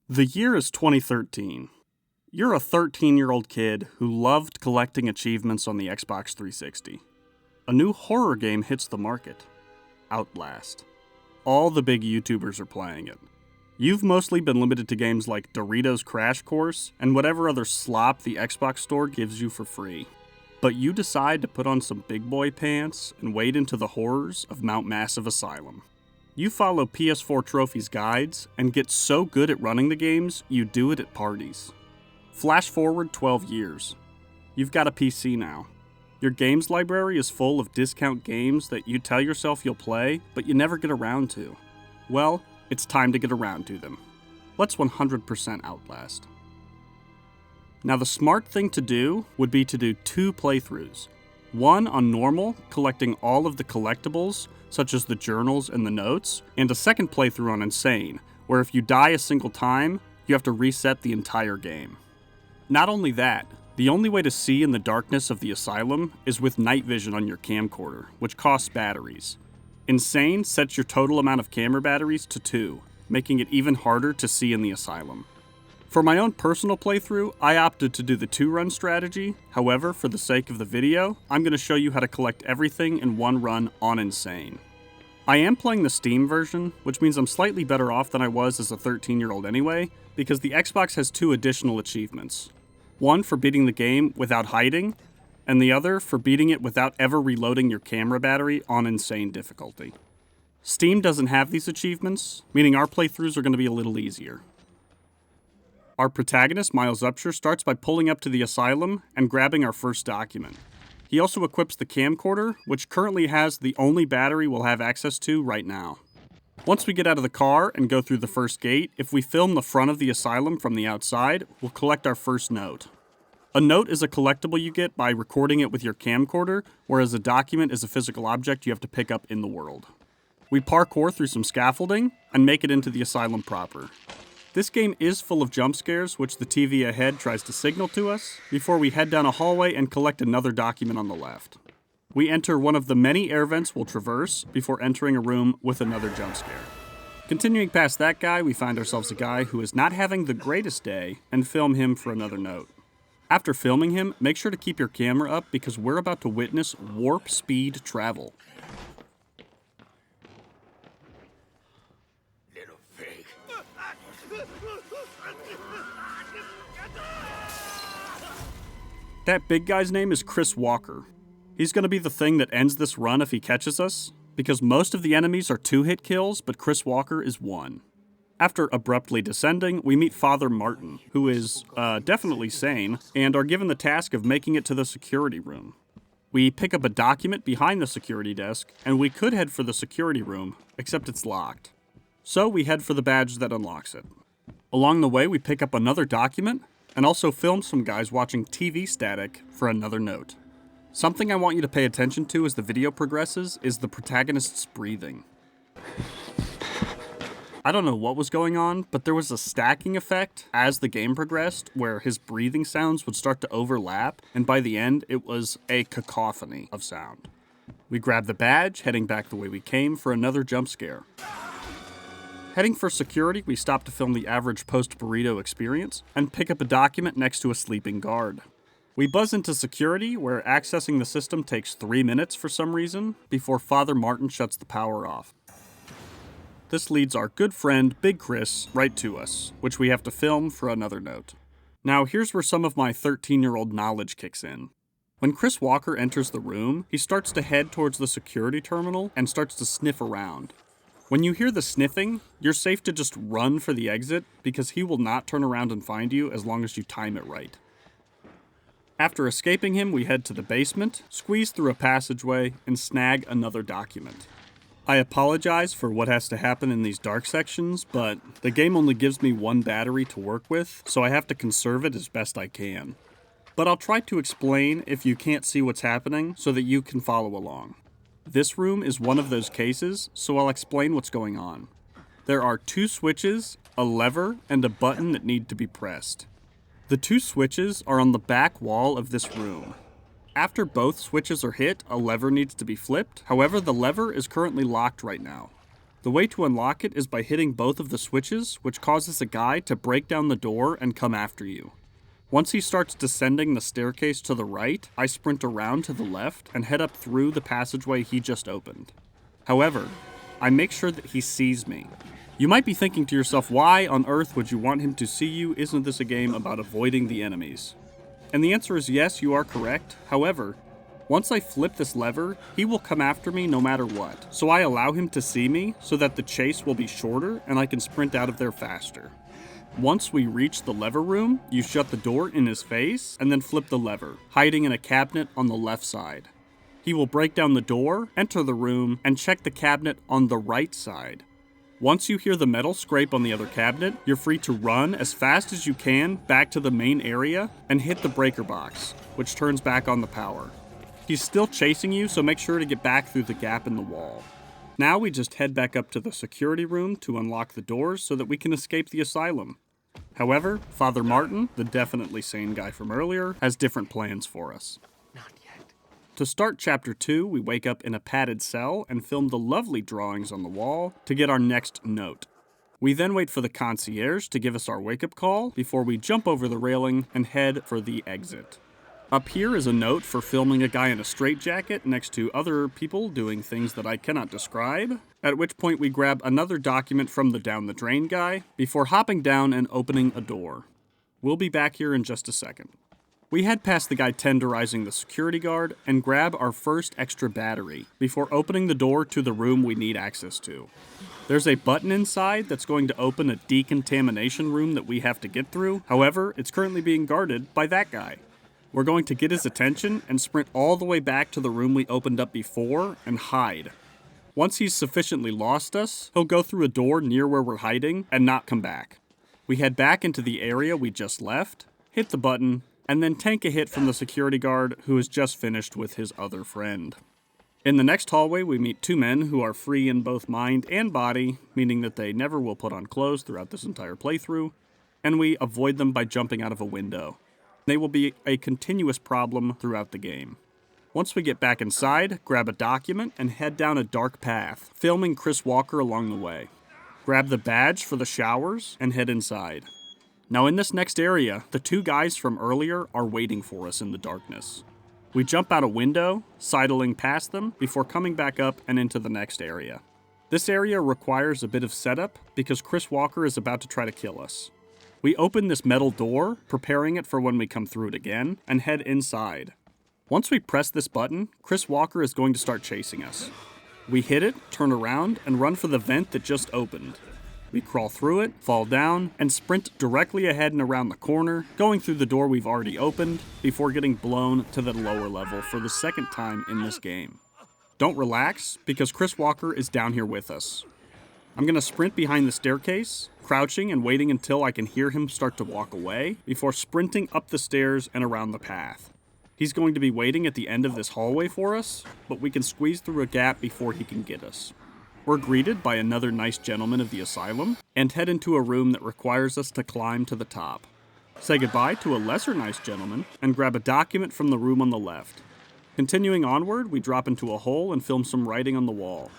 The year is 2013. You're a 13-year-old kid who loved collecting achievements on the Xbox 360. A new horror game hits the market, Outlast. All the big YouTubers are playing it. You've mostly been limited to games like Doritos Crash Course and whatever other slop the Xbox store gives you for free. But you decide to put on some big boy pants and wade into the horrors of Mount Massive Asylum. You follow PS4 Trophies guides and get so good at running the games, you do it at parties. Flash forward 12 years. You've got a PC now. Your games library is full of discount games that you tell yourself you'll play, but you never get around to. Well, it's time to get around to them. Let's 100% Outlast. Now the smart thing to do would be to do 2 playthroughs. One on normal, collecting all of the collectibles, such as the journals and the notes, and a second playthrough on insane, where if you die a single time, you have to reset the entire game. Not only that, the only way to see in the darkness of the asylum is with night vision on your camcorder, which costs batteries. Insane sets your total amount of camera batteries to 2, making it even harder to see in the asylum. For my own personal playthrough, I opted to do the 2-run strategy. However, for the sake of the video, I'm going to show you how to collect everything in 1 run on Insane. I am playing the Steam version, which means I'm slightly better off than I was as a 13-year-old anyway, because the Xbox has 2 additional achievements. One for beating the game without hiding, and the other for beating it without ever reloading your camera battery on Insane difficulty. Steam doesn't have these achievements, meaning our playthroughs are going to be a little easier. Our protagonist, Miles Upshur, starts by pulling up to the asylum and grabbing our first document. He also equips the camcorder, which currently has the only battery we'll have access to right now. Once we get out of the car and go through the first gate, if we film the front of the asylum from the outside, we'll collect our first note. A note is a collectible you get by recording it with your camcorder, whereas a document is a physical object you have to pick up in the world. We parkour through some scaffolding and make it into the asylum proper. This game is full of jump scares, which the TV ahead tries to signal to us, before we head down a hallway and collect another document on the left. We enter one of the many air vents we'll traverse, before entering a room with another jump scare. Continuing past that guy, we find ourselves a guy who is not having the greatest day, and film him for another note. After filming him, make sure to keep your camera up because we're about to witness warp speed travel. That big guy's name is Chris Walker. He's going to be the thing that ends this run if he catches us, because most of the enemies are 2-hit kills, but Chris Walker is 1. After abruptly descending, we meet Father Martin, who is definitely sane, and are given the task of making it to the security room. We pick up a document behind the security desk, and we could head for the security room, except it's locked. So we head for the badge that unlocks it. Along the way, we pick up another document, and also film some guys watching TV static for another note. Something I want you to pay attention to as the video progresses is the protagonist's breathing. I don't know what was going on, but there was a stacking effect as the game progressed where his breathing sounds would start to overlap, and by the end, it was a cacophony of sound. We grab the badge, heading back the way we came for another jump scare. Heading for security, we stop to film the average post-burrito experience and pick up a document next to a sleeping guard. We buzz into security, where accessing the system takes 3 minutes for some reason, before Father Martin shuts the power off. This leads our good friend, Big Chris, right to us, which we have to film for another note. Now here's where some of my 13-year-old knowledge kicks in. When Chris Walker enters the room, he starts to head towards the security terminal and starts to sniff around. When you hear the sniffing, you're safe to just run for the exit because he will not turn around and find you as long as you time it right. After escaping him, we head to the basement, squeeze through a passageway, and snag another document. I apologize for what has to happen in these dark sections, but the game only gives me 1 battery to work with, so I have to conserve it as best I can. But I'll try to explain if you can't see what's happening so that you can follow along. This room is one of those cases, so I'll explain what's going on. There are 2 switches, a lever, and a button that need to be pressed. The 2 switches are on the back wall of this room. After both switches are hit, a lever needs to be flipped. However, the lever is currently locked right now. The way to unlock it is by hitting both of the switches, which causes a guy to break down the door and come after you. Once he starts descending the staircase to the right, I sprint around to the left and head up through the passageway he just opened. However, I make sure that he sees me. You might be thinking to yourself, why on earth would you want him to see you? Isn't this a game about avoiding the enemies? And the answer is yes, you are correct. However, once I flip this lever, he will come after me no matter what. So I allow him to see me so that the chase will be shorter and I can sprint out of there faster. Once we reach the lever room, you shut the door in his face and then flip the lever, hiding in a cabinet on the left side. He will break down the door, enter the room, and check the cabinet on the right side. Once you hear the metal scrape on the other cabinet, you're free to run as fast as you can back to the main area and hit the breaker box, which turns back on the power. He's still chasing you, so make sure to get back through the gap in the wall. Now we just head back up to the security room to unlock the doors so that we can escape the asylum. However, Father Martin, the definitely sane guy from earlier, has different plans for us. Not yet. To start Chapter 2, we wake up in a padded cell and film the lovely drawings on the wall to get our next note. We then wait for the concierge to give us our wake-up call before we jump over the railing and head for the exit. Up here is a note for filming a guy in a straitjacket next to other people doing things that I cannot describe, at which point we grab another document from the down the drain guy before hopping down and opening a door. We'll be back here in just a second. We head past the guy tenderizing the security guard and grab our first extra battery before opening the door to the room we need access to. There's a button inside that's going to open a decontamination room that we have to get through. However, it's currently being guarded by that guy. We're going to get his attention and sprint all the way back to the room we opened up before and hide. Once he's sufficiently lost us, he'll go through a door near where we're hiding and not come back. We head back into the area we just left, hit the button, and then tank a hit from the security guard who has just finished with his other friend. In the next hallway, we meet two men who are free in both mind and body, meaning that they never will put on clothes throughout this entire playthrough, and we avoid them by jumping out of a window. They will be a continuous problem throughout the game. Once we get back inside, grab a document and head down a dark path, filming Chris Walker along the way. Grab the badge for the showers and head inside. Now in this next area, the two guys from earlier are waiting for us in the darkness. We jump out a window, sidling past them, before coming back up and into the next area. This area requires a bit of setup because Chris Walker is about to try to kill us. We open this metal door, preparing it for when we come through it again, and head inside. Once we press this button, Chris Walker is going to start chasing us. We hit it, turn around, and run for the vent that just opened. We crawl through it, fall down, and sprint directly ahead and around the corner, going through the door we've already opened, before getting blown to the lower level for the second time in this game. Don't relax, because Chris Walker is down here with us. I'm going to sprint behind the staircase, crouching and waiting until I can hear him start to walk away, before sprinting up the stairs and around the path. He's going to be waiting at the end of this hallway for us, but we can squeeze through a gap before he can get us. We're greeted by another nice gentleman of the asylum, and head into a room that requires us to climb to the top. Say goodbye to a lesser nice gentleman, and grab a document from the room on the left. Continuing onward, we drop into a hole and film some writing on the wall.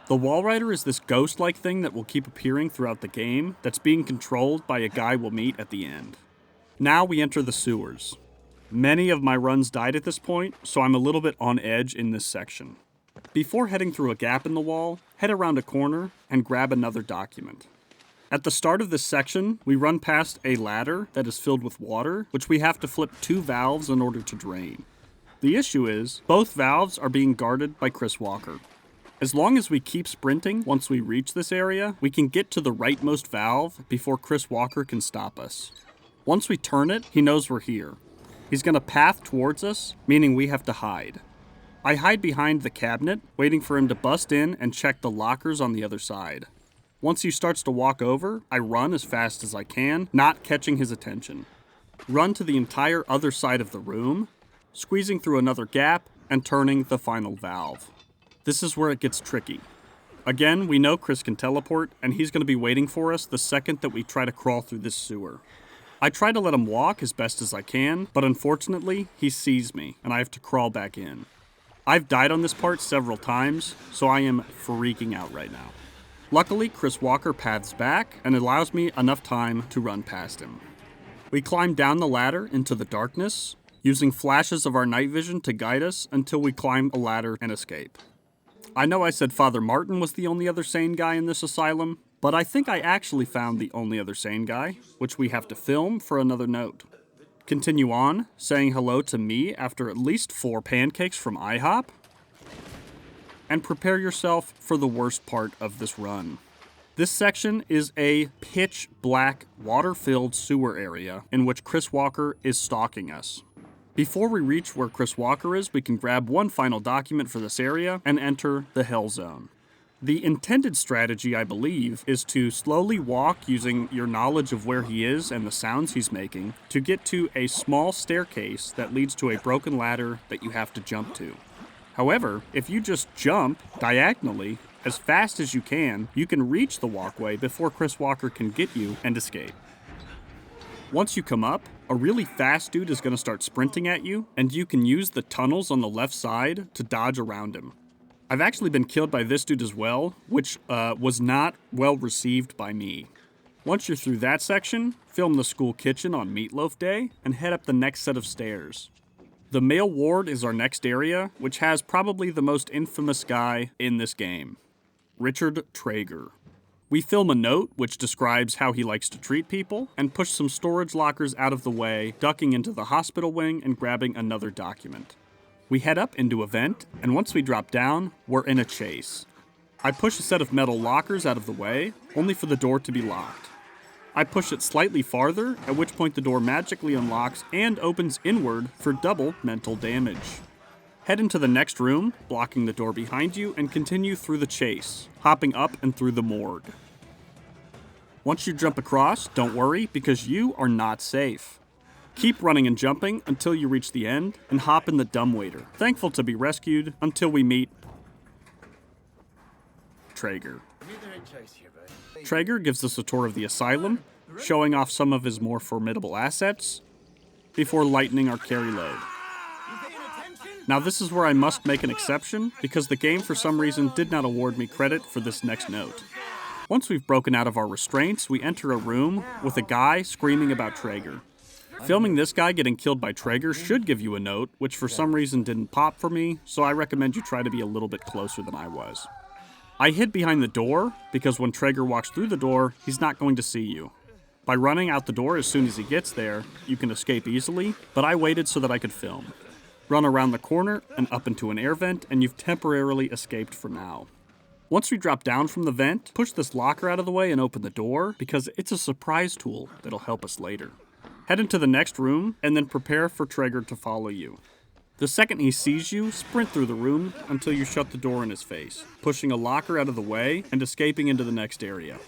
The wall writer is this ghost-like thing that will keep appearing throughout the game that's being controlled by a guy we'll meet at the end. Now we enter the sewers. Many of my runs died at this point, so I'm a little bit on edge in this section. Before heading through a gap in the wall, head around a corner and grab another document. At the start of this section, we run past a ladder that is filled with water, which we have to flip 2 valves in order to drain. The issue is, both valves are being guarded by Chris Walker. As long as we keep sprinting once we reach this area, we can get to the rightmost valve before Chris Walker can stop us. Once we turn it, he knows we're here. He's going to path towards us, meaning we have to hide. I hide behind the cabinet, waiting for him to bust in and check the lockers on the other side. Once he starts to walk over, I run as fast as I can, not catching his attention. Run to the entire other side of the room, squeezing through another gap, and turning the final valve. This is where it gets tricky. Again, we know Chris can teleport, and he's going to be waiting for us the second that we try to crawl through this sewer. I try to let him walk as best as I can, but unfortunately, he sees me, and I have to crawl back in. I've died on this part several times, so I am freaking out right now. Luckily, Chris Walker paths back and allows me enough time to run past him. We climb down the ladder into the darkness, using flashes of our night vision to guide us until we climb a ladder and escape. I know I said Father Martin was the only other sane guy in this asylum, but I think I actually found the only other sane guy, which we have to film for another note. Continue on, saying hello to me after at least 4 pancakes from IHOP, and prepare yourself for the worst part of this run. This section is a pitch black, water-filled sewer area in which Chris Walker is stalking us. Before we reach where Chris Walker is, we can grab one final document for this area and enter the Hell Zone. The intended strategy, I believe, is to slowly walk using your knowledge of where he is and the sounds he's making to get to a small staircase that leads to a broken ladder that you have to jump to. However, if you just jump diagonally as fast as you can reach the walkway before Chris Walker can get you and escape. Once you come up, a really fast dude is going to start sprinting at you, and you can use the tunnels on the left side to dodge around him. I've actually been killed by this dude as well, which was not well received by me. Once you're through that section, film the school kitchen on Meatloaf Day, and head up the next set of stairs. The male ward is our next area, which has probably the most infamous guy in this game, Richard Traeger. We film a note which describes how he likes to treat people, and push some storage lockers out of the way, ducking into the hospital wing and grabbing another document. We head up into a vent, and once we drop down, we're in a chase. I push a set of metal lockers out of the way, only for the door to be locked. I push it slightly farther, at which point the door magically unlocks and opens inward for double mental damage. Head into the next room, blocking the door behind you, and continue through the chase, hopping up and through the morgue. Once you jump across, don't worry, because you are not safe. Keep running and jumping until you reach the end, and hop in the dumbwaiter, thankful to be rescued until we meet Traeger. Traeger gives us a tour of the asylum, showing off some of his more formidable assets, before lightening our carry load. Now this is where I must make an exception, because the game for some reason did not award me credit for this next note. Once we've broken out of our restraints, we enter a room with a guy screaming about Traeger. Filming this guy getting killed by Traeger should give you a note, which for some reason didn't pop for me, so I recommend you try to be a little bit closer than I was. I hid behind the door, because when Traeger walks through the door, he's not going to see you. By running out the door as soon as he gets there, you can escape easily, but I waited so that I could film. Run around the corner and up into an air vent, and you've temporarily escaped for now. Once we drop down from the vent, push this locker out of the way and open the door, because it's a surprise tool that'll help us later. Head into the next room, and then prepare for Traeger to follow you. The second he sees you, sprint through the room until you shut the door in his face, pushing a locker out of the way and escaping into the next area.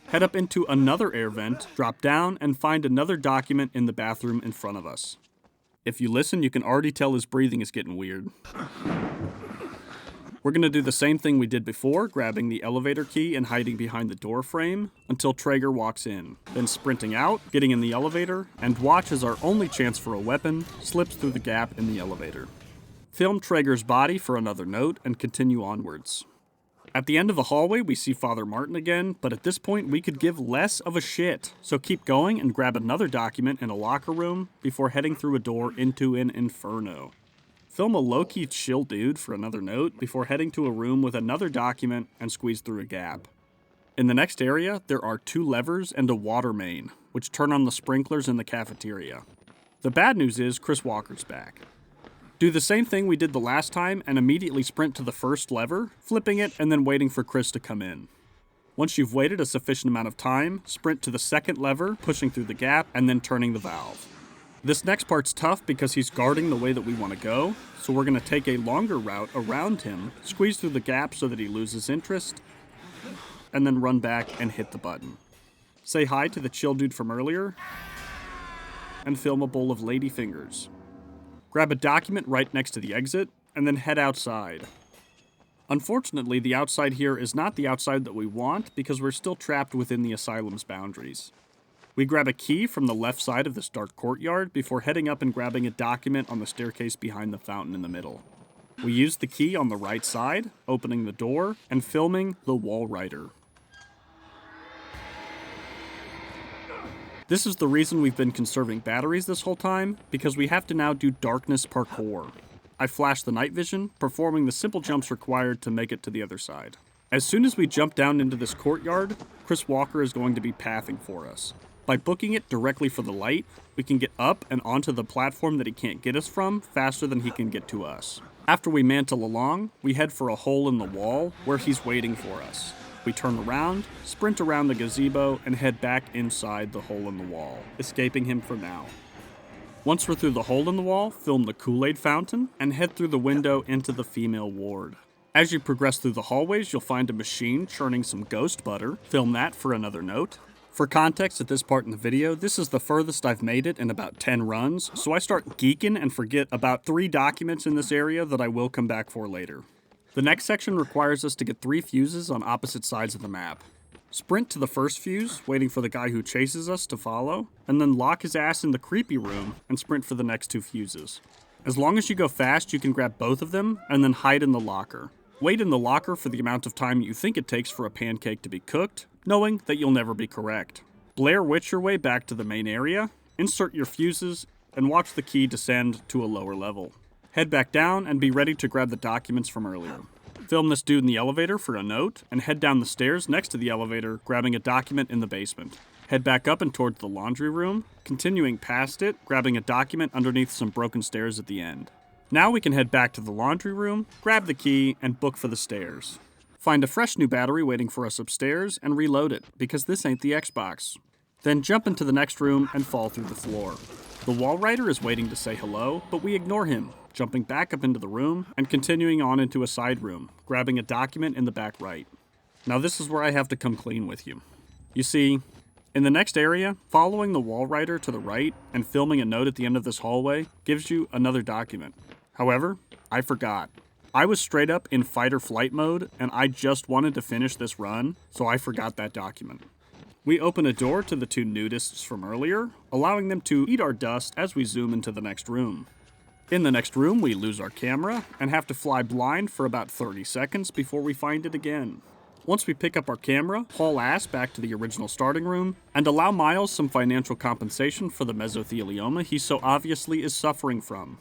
Head up into another air vent, drop down, and find another document in the bathroom in front of us. If you listen, you can already tell his breathing is getting weird. We're going to do the same thing we did before, grabbing the elevator key and hiding behind the door frame until Traeger walks in, then sprinting out, getting in the elevator, and watch as our only chance for a weapon slips through the gap in the elevator. Film Traeger's body for another note and continue onwards. At the end of the hallway, we see Father Martin again, but at this point we could give less of a shit, so keep going and grab another document in a locker room before heading through a door into an inferno. Film a low-key chill dude for another note before heading to a room with another document and squeeze through a gap. In the next area, there are 2 levers and a water main, which turn on the sprinklers in the cafeteria. The bad news is Chris Walker's back. Do the same thing we did the last time and immediately sprint to the first lever, flipping it and then waiting for Chris to come in. Once you've waited a sufficient amount of time, sprint to the second lever, pushing through the gap, and then turning the valve. This next part's tough because he's guarding the way that we want to go, so we're going to take a longer route around him, squeeze through the gap so that he loses interest, and then run back and hit the button. Say hi to the chill dude from earlier, and film a bowl of lady fingers. Grab a document right next to the exit, and then head outside. Unfortunately, the outside here is not the outside that we want because we're still trapped within the asylum's boundaries. We grab a key from the left side of this dark courtyard before heading up and grabbing a document on the staircase behind the fountain in the middle. We use the key on the right side, opening the door, and filming the wall writer. This is the reason we've been conserving batteries this whole time, because we have to now do darkness parkour. I flash the night vision, performing the simple jumps required to make it to the other side. As soon as we jump down into this courtyard, Chris Walker is going to be pathing for us. By booking it directly for the light, we can get up and onto the platform that he can't get us from faster than he can get to us. After we mantle along, we head for a hole in the wall where he's waiting for us. We turn around, sprint around the gazebo, and head back inside the hole in the wall, escaping him for now. Once we're through the hole in the wall, film the Kool-Aid fountain, and head through the window into the female ward. As you progress through the hallways, you'll find a machine churning some ghost butter. Film that for another note. For context at this part in the video, this is the furthest I've made it in about 10 runs, so I start geeking and forget about 3 documents in this area that I will come back for later. The next section requires us to get 3 fuses on opposite sides of the map. Sprint to the first fuse, waiting for the guy who chases us to follow, and then lock his ass in the creepy room and sprint for the next 2 fuses. As long as you go fast, you can grab both of them and then hide in the locker. Wait in the locker for the amount of time you think it takes for a pancake to be cooked, knowing that you'll never be correct. Blair Witch your way back to the main area, insert your fuses, and watch the key descend to a lower level. Head back down and be ready to grab the documents from earlier. Film this dude in the elevator for a note, and head down the stairs next to the elevator, grabbing a document in the basement. Head back up and towards the laundry room, continuing past it, grabbing a document underneath some broken stairs at the end. Now we can head back to the laundry room, grab the key, and book for the stairs. Find a fresh new battery waiting for us upstairs, and reload it, because this ain't the Xbox. Then jump into the next room and fall through the floor. The wall rider is waiting to say hello, but we ignore him, jumping back up into the room and continuing on into a side room, grabbing a document in the back right. Now this is where I have to come clean with you. You see, in the next area, following the wall rider to the right and filming a note at the end of this hallway gives you another document. However, I forgot. I was straight up in fight or flight mode, and I just wanted to finish this run, so I forgot that document. We open a door to the 2 nudists from earlier, allowing them to eat our dust as we zoom into the next room. In the next room, we lose our camera and have to fly blind for about 30 seconds before we find it again. Once we pick up our camera, haul ass back to the original starting room, and allow Miles some financial compensation for the mesothelioma he so obviously is suffering from.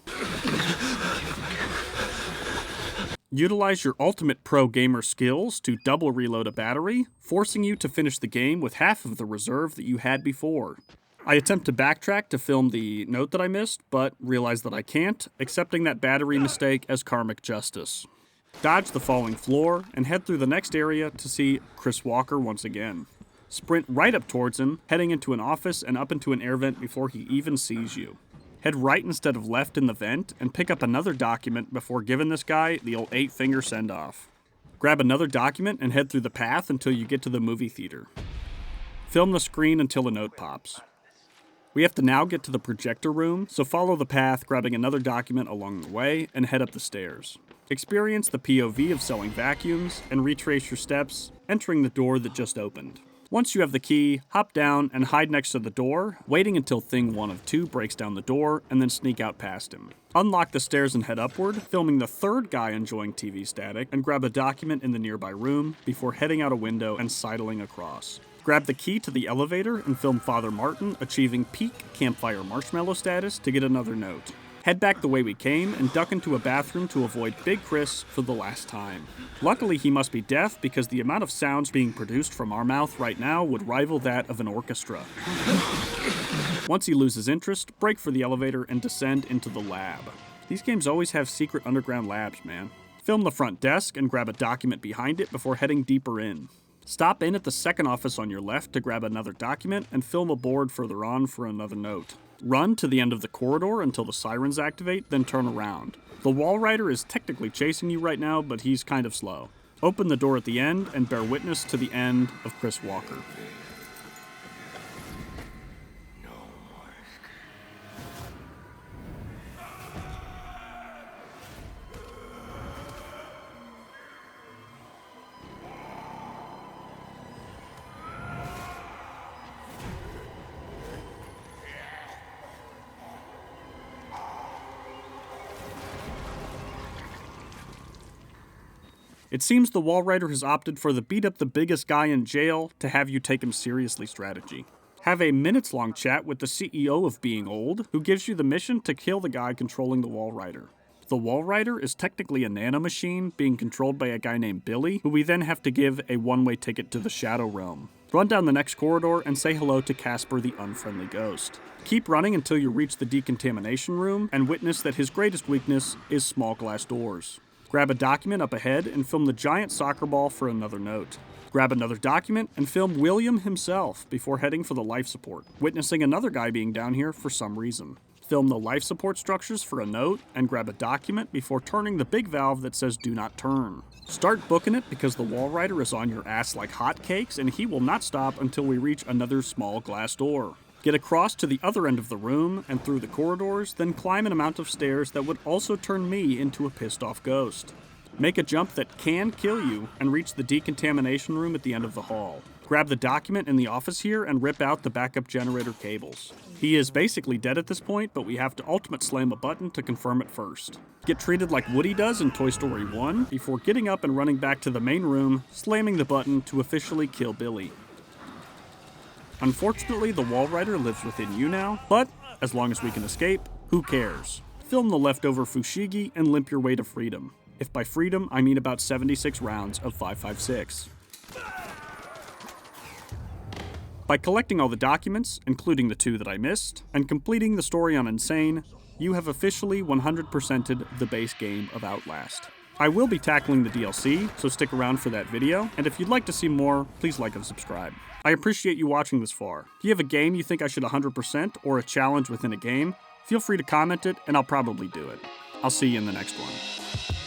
Utilize your ultimate pro gamer skills to double reload a battery, forcing you to finish the game with half of the reserve that you had before. I attempt to backtrack to film the note that I missed, but realize that I can't, accepting that battery mistake as karmic justice. Dodge the falling floor, and head through the next area to see Chris Walker once again. Sprint right up towards him, heading into an office and up into an air vent before he even sees you. Head right instead of left in the vent, and pick up another document before giving this guy the old 8-finger send-off. Grab another document and head through the path until you get to the movie theater. Film the screen until a note pops. We have to now get to the projector room, so follow the path, grabbing another document along the way, and head up the stairs. Experience the POV of selling vacuums, and retrace your steps, entering the door that just opened. Once you have the key, hop down and hide next to the door, waiting until thing 1 of 2 breaks down the door, and then sneak out past him. Unlock the stairs and head upward, filming the 3rd guy enjoying TV static, and grab a document in the nearby room before heading out a window and sidling across. Grab the key to the elevator and film Father Martin achieving peak campfire marshmallow status to get another note. Head back the way we came and duck into a bathroom to avoid Big Chris for the last time. Luckily he must be deaf because the amount of sounds being produced from our mouth right now would rival that of an orchestra. Once he loses interest, brake for the elevator and descend into the lab. These games always have secret underground labs, man. Film the front desk and grab a document behind it before heading deeper in. Stop in at the second office on your left to grab another document and film a board further on for another note. Run to the end of the corridor until the sirens activate, then turn around. The wall rider is technically chasing you right now, but he's kind of slow. Open the door at the end and bear witness to the end of Chris Walker. It seems the wall rider has opted for the beat up the biggest guy in jail to have you take him seriously strategy. Have a minutes-long chat with the CEO of Being Old, who gives you the mission to kill the guy controlling the Wall Rider. The Wall Rider is technically a nanomachine being controlled by a guy named Billy, who we then have to give a one-way ticket to the Shadow Realm. Run down the next corridor and say hello to Casper the Unfriendly Ghost. Keep running until you reach the decontamination room and witness that his greatest weakness is small glass doors. Grab a document up ahead and film the giant soccer ball for another note. Grab another document and film William himself before heading for the life support, witnessing another guy being down here for some reason. Film the life support structures for a note and grab a document before turning the big valve that says do not turn. Start booking it because the Wall Rider is on your ass like hotcakes and he will not stop until we reach another small glass door. Get across to the other end of the room and through the corridors, then climb an amount of stairs that would also turn me into a pissed off ghost. Make a jump that can kill you and reach the decontamination room at the end of the hall. Grab the document in the office here and rip out the backup generator cables. He is basically dead at this point, but we have to ultimate slam a button to confirm it first. Get treated like Woody does in Toy Story 1 before getting up and running back to the main room, slamming the button to officially kill Billy. Unfortunately, the Wall Rider lives within you now, but as long as we can escape, who cares? Film the leftover Fushigi and limp your way to freedom. If by freedom, I mean about 76 rounds of 5.56. By collecting all the documents, including the 2 that I missed, and completing the story on Insane, you have officially 100%ed the base game of Outlast. I will be tackling the DLC, so stick around for that video, and if you'd like to see more, please like and subscribe. I appreciate you watching this far. If you have a game you think I should 100% or a challenge within a game, feel free to comment it and I'll probably do it. I'll see you in the next one.